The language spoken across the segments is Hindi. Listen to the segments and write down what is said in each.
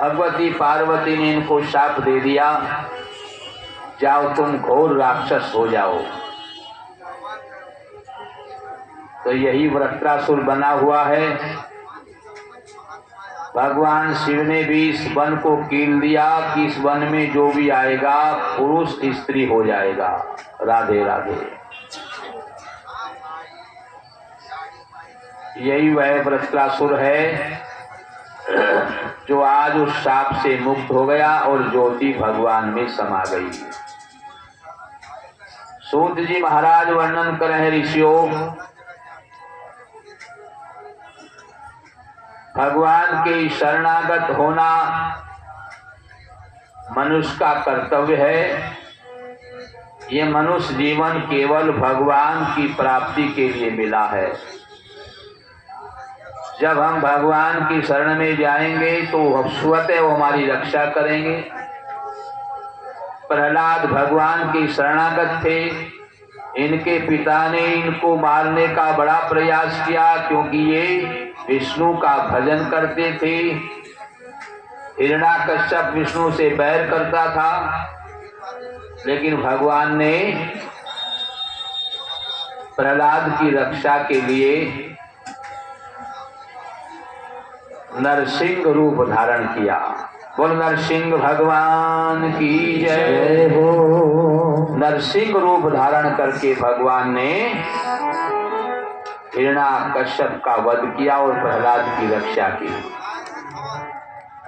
भगवती पार्वती ने इनको शाप दे दिया, जाओ तुम घोर राक्षस हो जाओ। तो यही वृत्रासुर बना हुआ है। भगवान शिव ने भी इस वन को कील दिया कि इस वन में जो भी आएगा पुरुष स्त्री हो जाएगा। राधे राधे। यही वह वृत्रासुर है जो आज उस शाप से मुक्त हो गया और ज्योति भगवान में समा गई। सूत जी महाराज वर्णन कर रहे ऋषियों, भगवान के शरणागत होना मनुष्य का कर्तव्य है। ये मनुष्य जीवन केवल भगवान की प्राप्ति के लिए मिला है। जब हम भगवान की शरण में जाएंगे तो स्वतः वो हमारी रक्षा करेंगे। प्रहलाद भगवान की शरणागत थे। इनके पिता ने इनको मारने का बड़ा प्रयास किया क्योंकि ये विष्णु का भजन करते थे। हिरण्याकश्यप विष्णु से बैर करता था, लेकिन भगवान ने प्रहलाद की रक्षा के लिए नरसिंह रूप धारण किया। बोल नरसिंह भगवान की जय हो। नरसिंह रूप धारण करके भगवान ने हिरण्याकश्यप का वध किया और प्रहलाद की रक्षा की।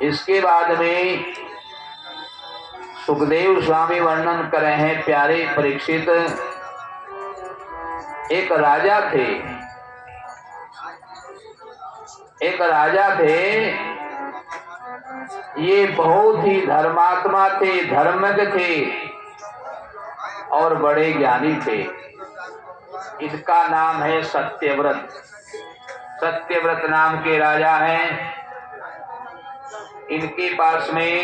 इसके बाद में सुखदेव स्वामी वर्णन कर रहे हैं, प्यारे परीक्षित, एक राजा थे। ये बहुत ही धर्मात्मा थे, धर्मज्ञ थे और बड़े ज्ञानी थे। इनका नाम है सत्यव्रत। सत्यव्रत नाम के राजा हैं। इनके पास में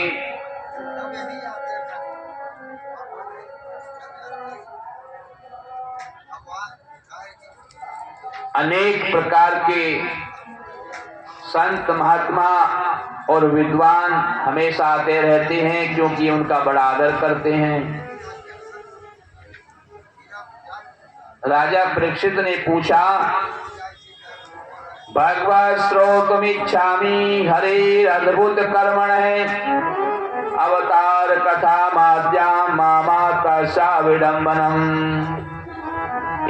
अनेक प्रकार के संत महात्मा और विद्वान हमेशा आते रहते हैं क्योंकि उनका बड़ा आदर करते हैं। राजा परीक्षित ने पूछा, भगवत श्रोतुमिच्छामि हरे अद्भुत कर्मण है अवतार कथा माद्याम मामात्सा विडंबनम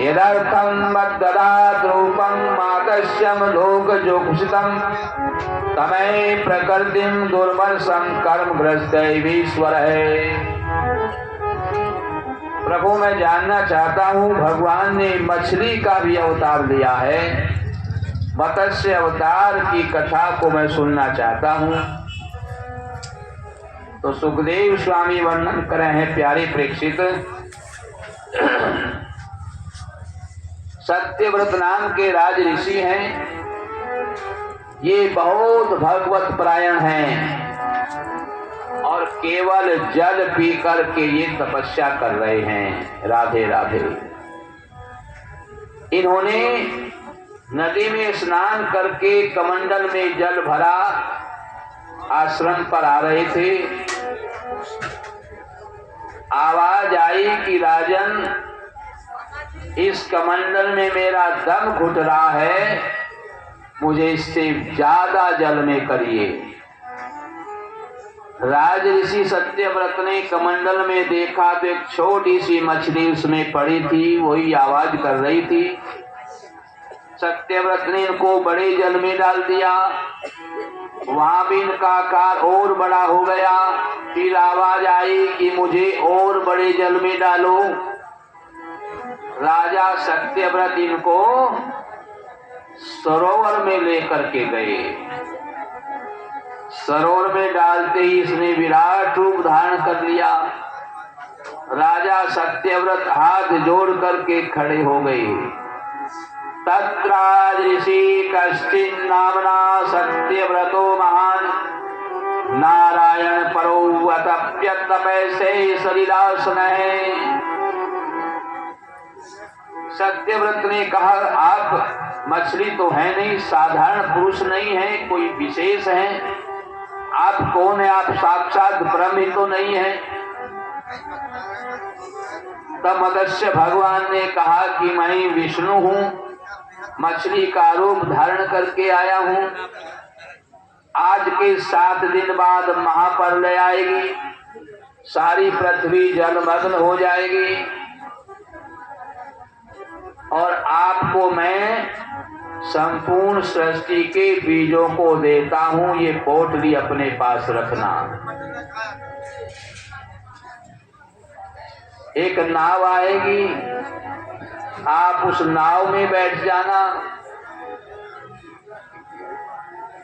यदर्थम मद्ददात रूपम मातस्यम लोकजोक्षितम तमै प्रकृतिम दुर्मर्षम कर्मग्रस्तैवीश्वर है। प्रभु, मैं जानना चाहता हूँ, भगवान ने मछली का भी अवतार लिया है, मत्स्य अवतार की कथा को मैं सुनना चाहता हूँ। तो सुखदेव स्वामी वर्णन कर रहे हैं, प्यारे प्रेक्षित, सत्यव्रत नाम के राज ऋषि हैं। ये बहुत भगवत परायण हैं और केवल जल पी कर के ये तपस्या कर रहे हैं। राधे राधे। इन्होंने नदी में स्नान करके कमंडल में जल भरा, आश्रम पर आ रहे थे। आवाज आई कि राजन, इस कमंडल में मेरा दम घुट रहा है, मुझे इससे ज्यादा जल में करिए। राज ऋषि सत्यव्रत ने कमंडल में देखा तो एक छोटी सी मछली उसमें पड़ी थी, वही आवाज कर रही थी। सत्यव्रत ने इनको बड़े जल में डाल दिया। वहां भी इनका आकार और बड़ा हो गया। फिर आवाज आई कि मुझे और बड़े जल में डालो। राजा सत्यव्रत इनको सरोवर में लेकर के गए। सरोवर में डालते ही इसने विराट रूप धारण कर लिया। राजा सत्यव्रत हाथ जोड़ करके खड़े हो गए। तत्राज ऋषि कश्चिन नामना सत्यव्रतो महान नारायण परो तप्यतपैसे सलिलासन है। सत्यव्रत ने कहा, आप मछली तो है नहीं, साधारण पुरुष नहीं है, कोई विशेष है। आप कौन है? आप साक्षात ब्रह्म ही तो नहीं है। तब मत्स्य भगवान ने कहा कि मैं विष्णु हूँ, मछली का रूप धारण करके आया हूँ। आज के 7 दिन बाद महाप्रलय आएगी, सारी पृथ्वी जलमग्न हो जाएगी और आपको मैं संपूर्ण सृष्टि के बीजों को देता हूं, ये पोटली अपने पास रखना। एक नाव आएगी, आप उस नाव में बैठ जाना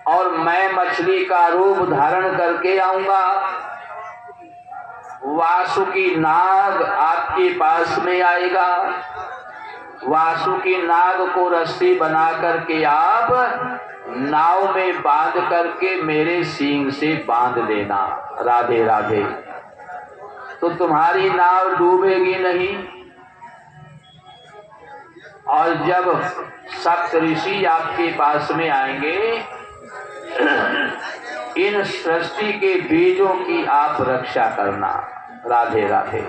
और मैं मछली का रूप धारण करके आऊंगा। वासुकी नाग आपके पास में आएगा, वासुकी नाग को रस्सी बना करके आप नाव में बांध करके मेरे सींग से बांध देना। राधे राधे। तो तुम्हारी नाव डूबेगी नहीं। और जब सप्त ऋषि आपके पास में आएंगे, इन सृष्टि के बीजों की आप रक्षा करना। राधे राधे।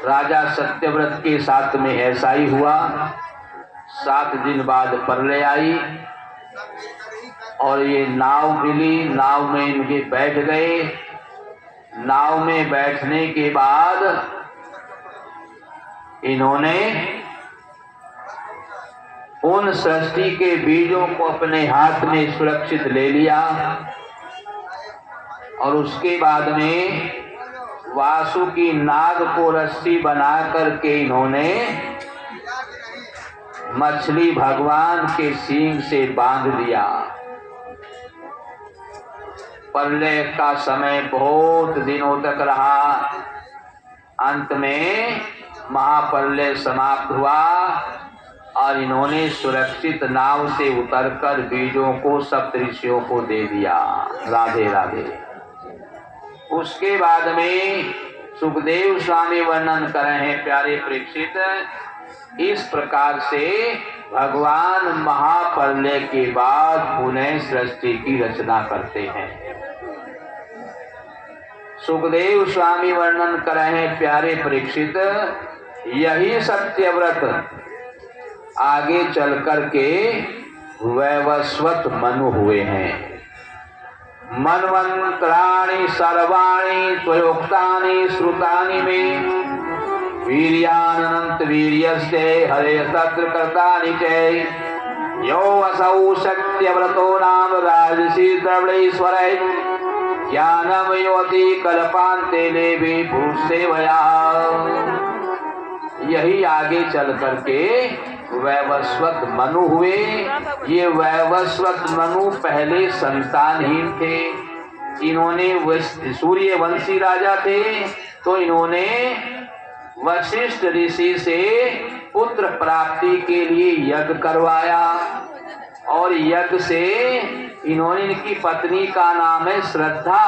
राजा सत्यव्रत के साथ में ऐसा ही हुआ। 7 दिन बाद प्रलय आई और ये नाव मिली, नाव में इनके बैठ गए। नाव में बैठने के बाद इन्होंने उन सृष्टि के बीजों को अपने हाथ में सुरक्षित ले लिया और उसके बाद में वासुकी नाग को रस्सी बना करके इन्होंने मछली भगवान के सींग से बांध दिया। प्रलय का समय बहुत दिनों तक रहा। अंत में महाप्रलय समाप्त हुआ और इन्होंने सुरक्षित नाव से उतरकर बीजों को सप्तऋषियों को दे दिया। राधे राधे। उसके बाद में सुखदेव स्वामी वर्णन कर रहे हैं, प्यारे परीक्षित, इस प्रकार से भगवान महाप्रलय के बाद पुनः सृष्टि की रचना करते हैं। सुखदेव स्वामी वर्णन कर रहे हैं, प्यारे परीक्षित, यही सत्यव्रत आगे चल करके वैवस्वत मनु हुए हैं। मन्वंतराणि सर्वाणि त्वयोक्तानि श्रुतानि मे वीर्यानंत वीर्यस्य हरे तत्र कृतानि च यो असौ सत्यव्रतो नाम राजसी द्रविणेश्वरै ज्ञानम योति कल्पान्ते लेवे पुरुष सेवया। यही आगे चल करके वैवस्वत मनु हुए। ये वैवस्वत मनु पहले संतानहीन थे। इन्होंने सूर्यवंशी राजा थे, तो इन्होंने वशिष्ठ ऋषि से पुत्र प्राप्ति के लिए यज्ञ करवाया और यज्ञ से इन्होंने, इनकी पत्नी का नाम है श्रद्धा।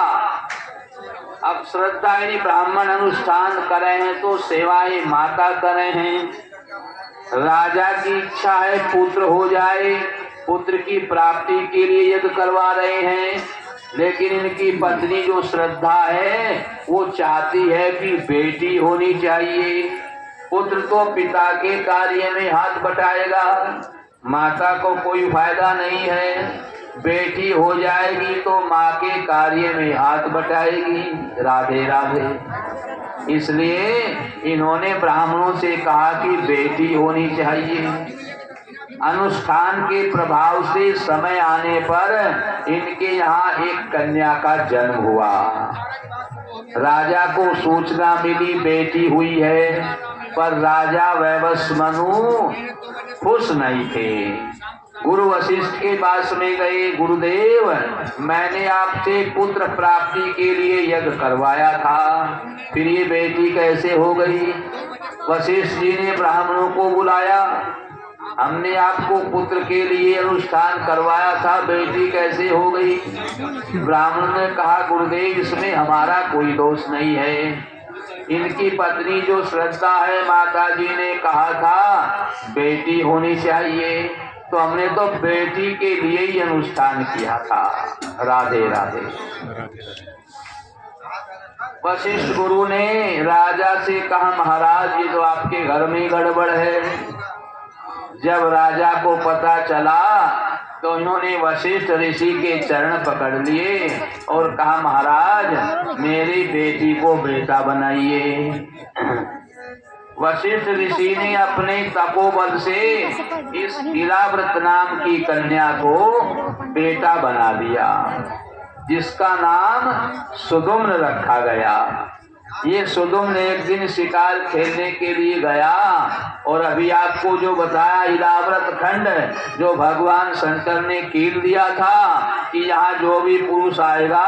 अब श्रद्धा यानी ब्राह्मण अनुष्ठान कर रहे हैं तो सेवाएं माता कर रहे हैं। राजा की इच्छा है पुत्र हो जाए, पुत्र की प्राप्ति के लिए यज्ञ करवा रहे हैं, लेकिन इनकी पत्नी जो श्रद्धा है वो चाहती है कि बेटी होनी चाहिए। पुत्र तो पिता के कार्य में हाथ बटाएगा, माता को कोई फायदा नहीं है। बेटी हो जाएगी तो माँ के कार्य में हाथ बटाएगी। राधे राधे। इसलिए इन्होंने ब्राह्मणों से कहा कि बेटी होनी चाहिए। अनुष्ठान के प्रभाव से समय आने पर इनके यहाँ एक कन्या का जन्म हुआ। राजा को सूचना मिली बेटी हुई है, पर राजा वैवस्वत खुश नहीं थे। गुरु वशिष्ठ के पास में गए, गुरुदेव मैंने आपसे पुत्र प्राप्ति के लिए यज्ञ करवाया था, फिर ये बेटी कैसे हो गई? वशिष्ठ जी ने ब्राह्मणों को बुलाया, हमने आपको पुत्र के लिए अनुष्ठान करवाया था, बेटी कैसे हो गई? ब्राह्मण ने कहा गुरुदेव इसमें हमारा कोई दोष नहीं है। इनकी पत्नी जो श्रद्धा है, माता जी ने कहा था बेटी होनी चाहिए। तो हमने तो बेटी के लिए ही अनुष्ठान किया था। राधे राधे। वशिष्ठ गुरु ने राजा से कहा, महाराज ये तो आपके घर में गड़बड़ है। जब राजा को पता चला तो इन्होंने वशिष्ठ ऋषि के चरण पकड़ लिए और कहा, महाराज मेरी बेटी को बेटा बनाइए। वशिष्ठ ऋषि ने अपने तपोबल से इस इलाव्रत नाम की कन्या को बेटा बना दिया, जिसका नाम सुदुम्न रखा गया। ये सुदुम्न एक दिन शिकार खेलने के लिए गया और अभी आपको जो बताया इलाव्रत खंड, जो भगवान शंकर ने कील दिया था कि यहाँ जो भी पुरुष आएगा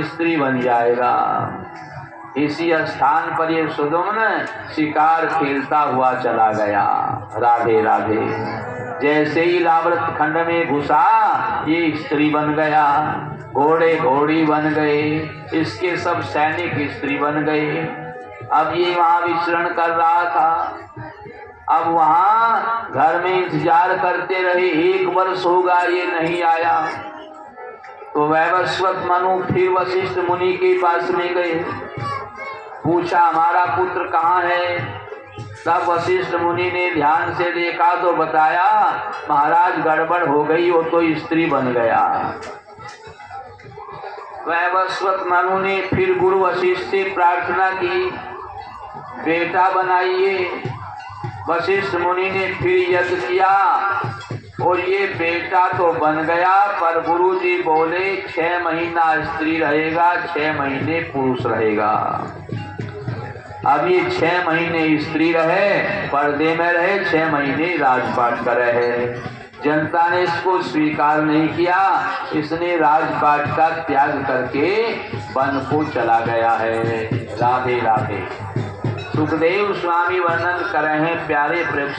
स्त्री बन जाएगा। इसी स्थान पर ये सुदुम्न शिकार खेलता हुआ चला गया। राधे राधे। जैसे ही इलाव्रत खंड में घुसा ये स्त्री बन गया, घोड़े घोड़ी बन गए, इसके सब सैनिक स्त्री बन गए। अब ये वहां विचरण कर रहा था। अब वहां घर में इंतजार करते रहे, 1 वर्ष होगा ये नहीं आया। तो वैवस्वत मनु फिर वशिष्ठ मुनि के पास में गए, पूछा हमारा पुत्र कहाँ है। तब वशिष्ठ मुनि ने ध्यान से देखा तो बताया, महाराज गड़बड़ हो गई, वो तो स्त्री बन गया। वैवस्वत मनु ने फिर गुरु वशिष्ठ से प्रार्थना की, बेटा बनाइए। वशिष्ठ मुनि ने फिर यज्ञ किया और ये बेटा तो बन गया, पर गुरु जी बोले 6 महीना स्त्री रहेगा, 6 महीने पुरुष रहेगा। अब ये 6 महीने स्त्री रहे, पर्दे में रहे, 6 महीने राजपाट कर रहे। जनता ने इसको स्वीकार नहीं किया, इसने राजपाट का त्याग करके वन को चला गया है। राधे राधे। सुखदेव स्वामी वर्णन कर रहे हैं प्यारे प्रेम